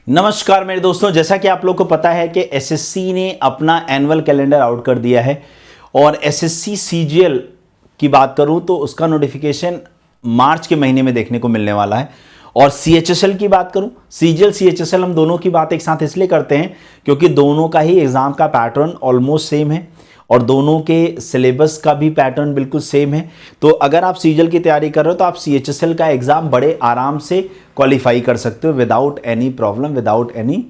नमस्कार मेरे दोस्तों, जैसा कि आप लोग को पता है कि एसएससी ने अपना एनुअल कैलेंडर आउट कर दिया है और एसएससी सीजीएल की बात करूं तो उसका नोटिफिकेशन मार्च के महीने में देखने को मिलने वाला है। और सीएचएसएल की बात करूं, सीजीएल सीएचएसएल हम दोनों की बात एक साथ इसलिए करते हैं क्योंकि दोनों का ही एग्जाम का पैटर्न ऑलमोस्ट सेम है और दोनों के सिलेबस का भी पैटर्न बिल्कुल सेम है। तो अगर आप सीजीएल की तैयारी कर रहे हो तो आप सीएचएसएल का एग्जाम बड़े आराम से क्वालिफाई कर सकते हो without any problem, without any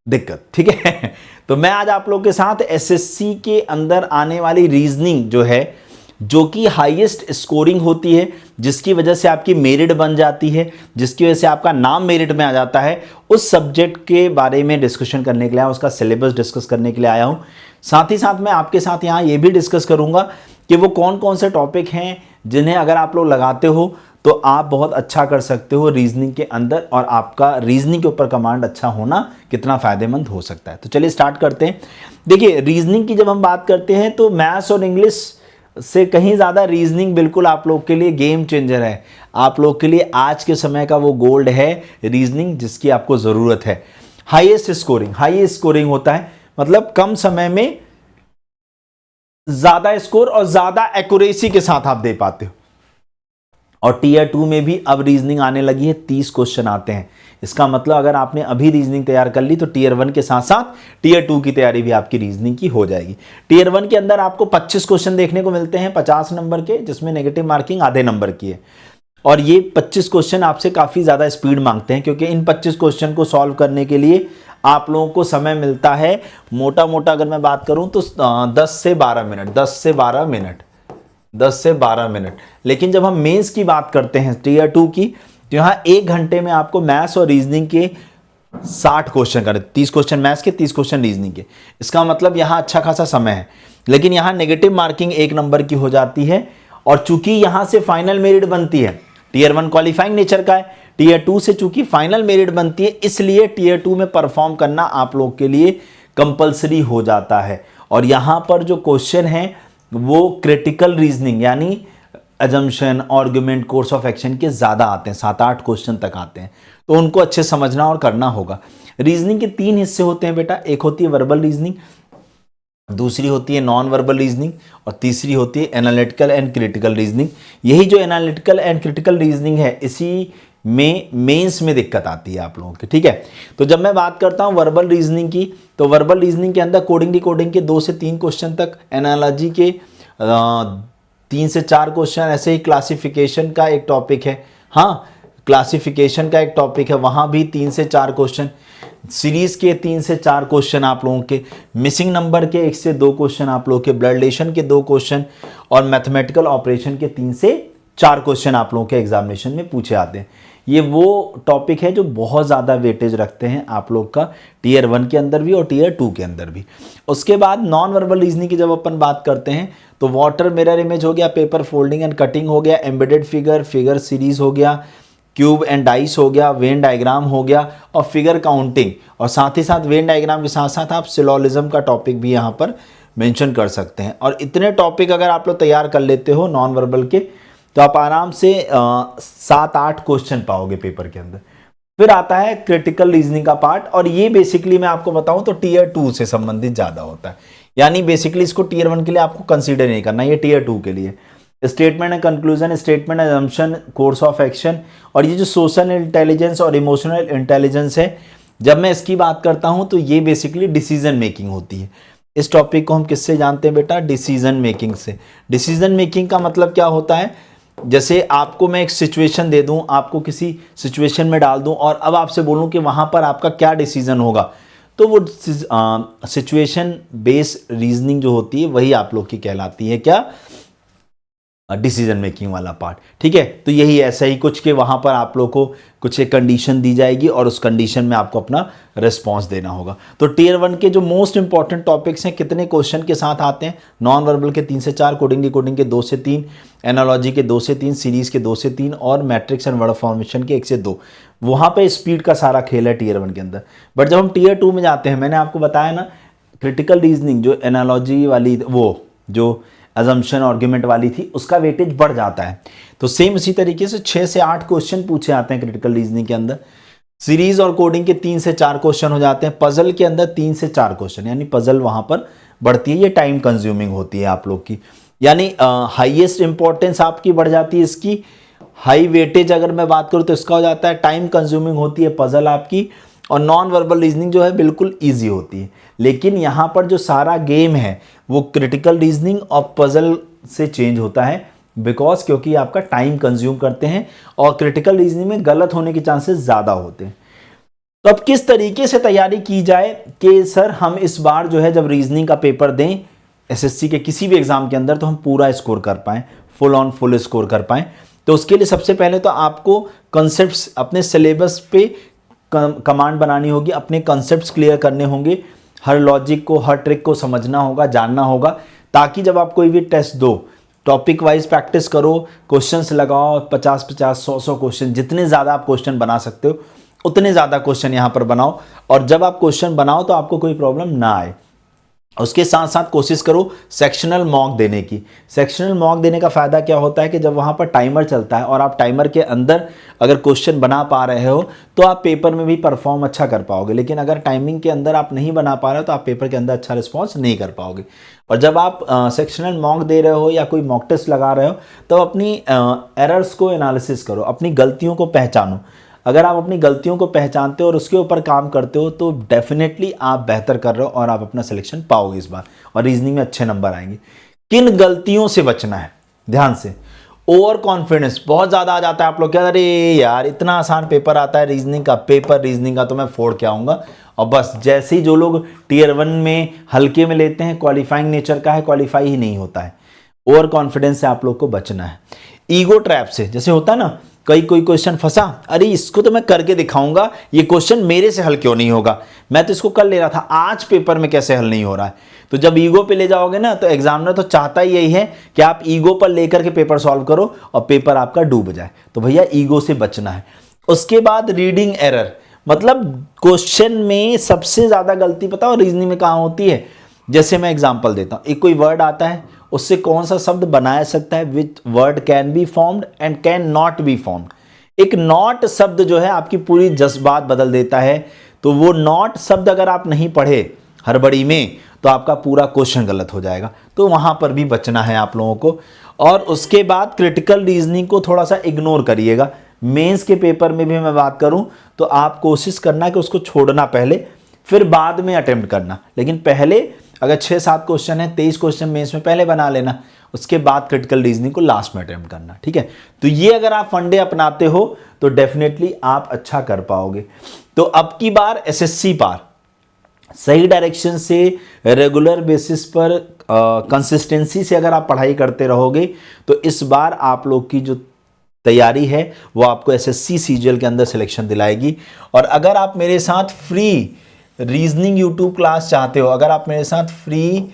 दिक्कत। ठीक है। तो मैं आज आप लोग के साथ एसएससी के अंदर आने वाली रीजनिंग जो है, जो कि हाईएस्ट स्कोरिंग होती है, जिसकी वजह से आपकी मेरिट बन जाती है, जिसकी वजह से आपका नाम मेरिट में आ जाता है, उस सब्जेक्ट के बारे में डिस्कशन करने के लिए, उसका सिलेबस डिस्कस करने के लिए आया हूं। साथ ही साथ मैं आपके साथ यहाँ ये भी डिस्कस करूंगा कि वो कौन कौन से टॉपिक हैं जिन्हें अगर आप लोग लगाते हो तो आप बहुत अच्छा कर सकते हो रीजनिंग के अंदर, और आपका रीजनिंग के ऊपर कमांड अच्छा होना कितना फायदेमंद हो सकता है। तो चलिए स्टार्ट करते हैं। देखिए, रीजनिंग की जब हम बात करते हैं तो मैथ्स और इंग्लिश से कहीं ज़्यादा रीजनिंग बिल्कुल आप लोग के लिए गेम चेंजर है। आप लोग के लिए आज के समय का वो गोल्ड है रीजनिंग, जिसकी आपको ज़रूरत है। हाईएस्ट स्कोरिंग होता है, मतलब कम समय में ज़्यादा स्कोर और ज़्यादा एक्यूरेसी के साथ आप दे पाते हो। और टीयर 2 में भी अब रीजनिंग आने लगी है, 30 क्वेश्चन आते हैं। इसका मतलब अगर आपने अभी रीजनिंग तैयार कर ली तो टीयर 1 के साथ साथ टीयर 2 की तैयारी भी आपकी रीजनिंग की हो जाएगी। टीयर 1 के अंदर आपको 25 क्वेश्चन देखने को मिलते हैं 50 नंबर के, जिसमें नेगेटिव मार्किंग आधे नंबर की है। और ये 25 क्वेश्चन आपसे काफ़ी ज़्यादा स्पीड मांगते हैं, क्योंकि इन 25 क्वेश्चन को सॉल्व करने के लिए आप लोगों को समय मिलता है मोटा मोटा अगर मैं बात करूं तो 10 से 12 मिनट। लेकिन जब हम मेंस की बात करते हैं टीयर 2 की, तो यहाँ 1 घंटे में आपको मैथ्स और रीजनिंग के 60 क्वेश्चन करें, 30 क्वेश्चन मैथ्स के, 30 क्वेश्चन रीजनिंग के। इसका मतलब यहाँ अच्छा खासा समय है। लेकिन यहाँ नेगेटिव मार्किंग 1 नंबर की हो जाती है, और चूंकि यहाँ से फाइनल मेरिट बनती है, टीयर 1 क्वालिफाइंग नेचर का है, टीयर 2 से चूंकि फाइनल मेरिट बनती है, इसलिए टीयर 2 में परफॉर्म करना आप लोग के लिए कंपलसरी हो जाता है। और यहाँ पर जो क्वेश्चन है वो क्रिटिकल रीजनिंग यानी assumption, argument, course of action के ज़्यादा आते हैं, 7-8 क्वेश्चन तक आते हैं। तो उनको अच्छे समझना और करना होगा। रीजनिंग के 3 हिस्से होते हैं बेटा, एक होती है वर्बल रीजनिंग, दूसरी होती है नॉन वर्बल रीजनिंग, और तीसरी होती है एनालिटिकल एंड क्रिटिकल रीजनिंग। यही जो एनालिटिकल एंड क्रिटिकल रीजनिंग है, इसी में मेंस में दिक्कत आती है आप लोगों की। ठीक है। तो जब मैं बात करता हूं वर्बल रीजनिंग की, तो वर्बल रीजनिंग के अंदर कोडिंग डिकोडिंग के 2 से 3 क्वेश्चन तक, एनालॉजी के 3 से 4 क्वेश्चन, ऐसे ही क्लासिफिकेशन का एक टॉपिक है। हाँ, क्लासिफिकेशन का एक टॉपिक है, वहाँ भी 3 से 4 क्वेश्चन, सीरीज के 3 से 4 क्वेश्चन आप लोगों के, मिसिंग नंबर के 1 से 2 क्वेश्चन आप लोगों के, ब्लड रिलेशन के 2 क्वेश्चन, और मैथमेटिकल ऑपरेशन के 3 से 4 क्वेश्चन आप लोगों के एग्जामिनेशन में पूछे आते हैं। ये वो टॉपिक है जो बहुत ज़्यादा वेटेज रखते हैं आप लोग का टीयर 1 के अंदर भी और टीयर 2 के अंदर भी। उसके बाद नॉन वर्बल रीजनिंग की जब अपन बात करते हैं तो वाटर मिरर इमेज हो गया, पेपर फोल्डिंग एंड कटिंग हो गया, एम्बेडेड फिगर सीरीज हो गया, क्यूब एंड डाइस हो गया, वेन डायग्राम हो गया, और फिगर काउंटिंग। और साथ ही साथ वेन डायग्राम के साथ साथ आप सिलोलिज्म का टॉपिक भी यहाँ पर मेंशन कर सकते हैं। और इतने टॉपिक अगर आप लोग तैयार कर लेते हो नॉन वर्बल के, तो आप आराम से 7-8 क्वेश्चन पाओगे पेपर के अंदर। फिर आता है क्रिटिकल रीजनिंग का पार्ट, और ये बेसिकली मैं आपको बताऊं तो टीयर 2 से संबंधित ज़्यादा होता है। यानी बेसिकली इसको टीयर 1 के लिए आपको कंसीडर नहीं करना, ये टीयर 2 के लिए। Statement and conclusion, statement and assumption, course of action, और ये जो सोशल इंटेलिजेंस और इमोशनल इंटेलिजेंस है, जब मैं इसकी बात करता हूं तो ये बेसिकली डिसीजन मेकिंग होती है। इस टॉपिक को हम किससे जानते हैं बेटा? डिसीजन मेकिंग से। डिसीजन मेकिंग का मतलब क्या होता है? जैसे आपको मैं एक सिचुएशन दे दूं, आपको किसी सिचुएशन में डाल दूं, और अब आपसे बोलूं कि वहां पर आपका क्या डिसीजन होगा, तो वो सिचुएशन बेस्ड रीजनिंग जो होती है वही आप लोग की कहलाती है क्या? डिसीजन मेकिंग वाला पार्ट। ठीक है। तो यही ऐसा ही कुछ कि वहां पर आप लोग को कुछ एक कंडीशन दी जाएगी और उस कंडीशन में आपको अपना रिस्पॉन्स देना होगा। तो टीयर 1 के जो मोस्ट इंपॉर्टेंट टॉपिक्स हैं, कितने क्वेश्चन के साथ आते हैं? नॉन वर्बल के 3 से 4, कोडिंग डिकोडिंग के 2 से 3, एनालॉजी के 2 से 3, सीरीज के 2 से 3, और मैट्रिक्स एंड वर्ड फॉर्मेशन के 1 से 2। वहां पर स्पीड का सारा खेल है टीयर 1 के अंदर। बट जब हम टीयर 2 में जाते हैं, मैंने आपको बताया ना, क्रिटिकल रीजनिंग जो एनालॉजी वाली, वो जो अजम्पशन आर्गुमेंट वाली थी, उसका वेटेज बढ़ जाता है। तो सेम उसी तरीके से 6 से 8 क्वेश्चन पूछे आते हैं क्रिटिकल रीजनिंग के अंदर। सीरीज और कोडिंग के 3 से 4 क्वेश्चन हो जाते हैं, पजल के अंदर 3 से 4 क्वेश्चन, यानी पजल वहां पर बढ़ती है, ये टाइम कंज्यूमिंग होती है आप लोग की, यानी हाईएस्ट इंपॉर्टेंस आपकी बढ़ जाती है इसकी, हाई वेटेज अगर मैं बात करूं तो इसका हो जाता है, टाइम कंज्यूमिंग होती है पजल आपकी, और नॉन वर्बल रीजनिंग जो है बिल्कुल ईजी होती है। लेकिन यहाँ पर जो सारा गेम है वो क्रिटिकल रीजनिंग और पजल से चेंज होता है, बिकॉज क्योंकि आपका टाइम कंज्यूम करते हैं और क्रिटिकल रीजनिंग में गलत होने के चांसेस ज़्यादा होते हैं। तो अब किस तरीके से तैयारी की जाए कि सर हम इस बार जो है जब रीजनिंग का पेपर दें एसएससी के किसी भी एग्जाम के अंदर तो हम पूरा स्कोर कर पाएँ, फुल ऑन फुल स्कोर कर पाएँ। तो उसके लिए सबसे पहले तो आपको कॉन्सेप्ट्स अपने सिलेबस पे कमांड बनानी होगी, अपने कॉन्सेप्ट्स क्लियर करने होंगे, हर लॉजिक को हर ट्रिक को समझना होगा, जानना होगा, ताकि जब आप कोई भी टेस्ट दो टॉपिक वाइज प्रैक्टिस करो, क्वेश्चंस लगाओ, 50-50, 100-100 क्वेश्चन, जितने ज़्यादा आप क्वेश्चन बना सकते हो उतने ज़्यादा क्वेश्चन यहाँ पर बनाओ, और जब आप क्वेश्चन बनाओ तो आपको कोई प्रॉब्लम ना आए। उसके साथ साथ कोशिश करो सेक्शनल मॉक देने की। सेक्शनल मॉक देने का फ़ायदा क्या होता है कि जब वहाँ पर टाइमर चलता है और आप टाइमर के अंदर अगर क्वेश्चन बना पा रहे हो तो आप पेपर में भी परफॉर्म अच्छा कर पाओगे, लेकिन अगर टाइमिंग के अंदर आप नहीं बना पा रहे हो तो आप पेपर के अंदर अच्छा रिस्पॉन्स नहीं कर पाओगे। और जब आप सेक्शनल मॉक दे रहे हो या कोई मॉक टेस्ट लगा रहे हो तो अपनी एरर्स को एनालिसिस करो, अपनी गलतियों को पहचानो। अगर आप अपनी गलतियों को पहचानते हो और उसके ऊपर काम करते हो तो डेफिनेटली आप बेहतर कर रहे हो और आप अपना सिलेक्शन पाओगे इस बार, और रीजनिंग में अच्छे नंबर आएंगे। किन गलतियों से बचना है, ध्यान से। ओवर कॉन्फिडेंस बहुत ज़्यादा आ जाता है, आप लोग क्या, अरे यार इतना आसान पेपर आता है रीजनिंग का, पेपर रीजनिंग का तो मैं फोड़ के आऊँगा, और बस जैसे ही जो लोग टियर 1 में हल्के में लेते हैं, क्वालिफाइंग नेचर का है, क्वालिफाई ही नहीं होता है। ओवर कॉन्फिडेंस से आप लोग को बचना है। ईगो ट्रैप से, जैसे होता है ना कोई क्वेश्चन फंसा, अरे इसको तो मैं करके दिखाऊंगा, ये क्वेश्चन मेरे से हल क्यों नहीं होगा, मैं तो इसको कर ले रहा था, आज पेपर में कैसे हल नहीं हो रहा है। तो जब ईगो पे ले जाओगे ना तो एग्जामिनर तो चाहता ही यही है कि आप ईगो पर लेकर के पेपर सॉल्व करो और पेपर आपका डूब जाए। तो भैया ईगो से बचना है। उसके बाद रीडिंग एरर, मतलब क्वेश्चन में सबसे ज्यादा गलती पता हो रीजनिंग में कहाँ होती है। जैसे मैं एग्जाम्पल देता हूँ, एक कोई वर्ड आता है, उससे कौन सा शब्द बनाया सकता है, which word can be formed and can not be formed. एक नॉट शब्द जो है आपकी पूरी जज्बात बदल देता है, तो वो नॉट शब्द अगर आप नहीं पढ़े हड़बड़ी में तो आपका पूरा क्वेश्चन गलत हो जाएगा। तो वहां पर भी बचना है आप लोगों को। और उसके बाद क्रिटिकल रीजनिंग को थोड़ा सा इग्नोर करिएगा। मेंस के पेपर में भी मैं बात करूं तो आप कोशिश करना कि उसको छोड़ना पहले, फिर बाद में अटेम्प्ट करना। लेकिन पहले अगर 6-7 क्वेश्चन है, 23 क्वेश्चन मेंस में पहले बना लेना, उसके बाद क्रिटिकल रीजनिंग को लास्ट में अटेम्प्ट करना, ठीक है। तो ये अगर आप फंडे अपनाते हो तो डेफिनेटली आप अच्छा कर पाओगे। तो अब की बार एसएससी पार सही डायरेक्शन से रेगुलर बेसिस पर कंसिस्टेंसी से अगर आप पढ़ाई करते रहोगे तो इस बार आप लोग की जो तैयारी है वो आपको एसएससी सीजीएल के अंदर सिलेक्शन दिलाएगी। और अगर आप मेरे साथ फ्री रीजनिंग यूट्यूब क्लास चाहते हो, अगर आप मेरे साथ फ्री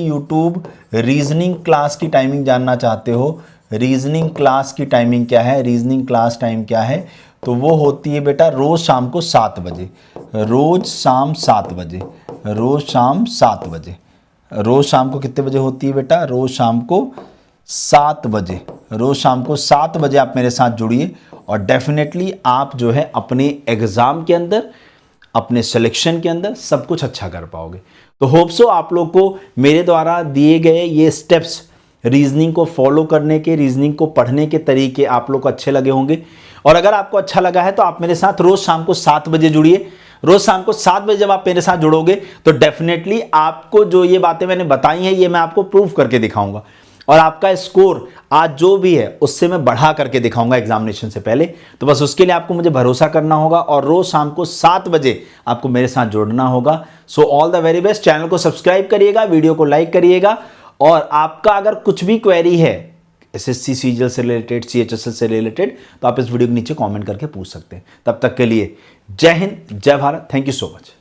यूट्यूब रीजनिंग क्लास की टाइमिंग जानना चाहते हो, रीजनिंग क्लास की टाइमिंग क्या है, रीजनिंग क्लास टाइम क्या है, तो वो होती है बेटा रोज शाम को 7 बजे, रोज शाम 7 बजे, रोज शाम 7 बजे। रोज शाम को कितने बजे होती है बेटा, रोज शाम को 7 बजे। रोज शाम को 7 बजे आप मेरे साथ जुड़िए और डेफिनेटली आप जो है अपने एग्जाम के अंदर, अपने सिलेक्शन के अंदर सब कुछ अच्छा कर पाओगे। तो होप सो आप लोग को मेरे द्वारा दिए गए ये स्टेप्स रीजनिंग को फॉलो करने के, रीजनिंग को पढ़ने के तरीके आप लोग को अच्छे लगे होंगे। और अगर आपको अच्छा लगा है तो आप मेरे साथ रोज शाम को 7 बजे जुड़िए। रोज शाम को 7 बजे जब आप मेरे साथ जुड़ोगे तो डेफिनेटली आपको जो ये बातें मैंने बताई हैं ये मैं आपको प्रूव करके दिखाऊंगा, और आपका स्कोर आज जो भी है उससे मैं बढ़ा करके दिखाऊंगा एग्जामिनेशन से पहले। तो बस उसके लिए आपको मुझे भरोसा करना होगा और रोज शाम को 7 बजे आपको मेरे साथ जुड़ना होगा। So all the very best. Channel को सब्सक्राइब करिएगा, वीडियो को लाइक करिएगा, और आपका अगर कुछ भी क्वेरी है एसएससी सीजीएल से रिलेटेड, सीएचएसएल से रिलेटेड, तो आप इस वीडियो के नीचे कमेंट करके पूछ सकते हैं। तब तक के लिए जय हिंद, जय Bharat, thank you so much.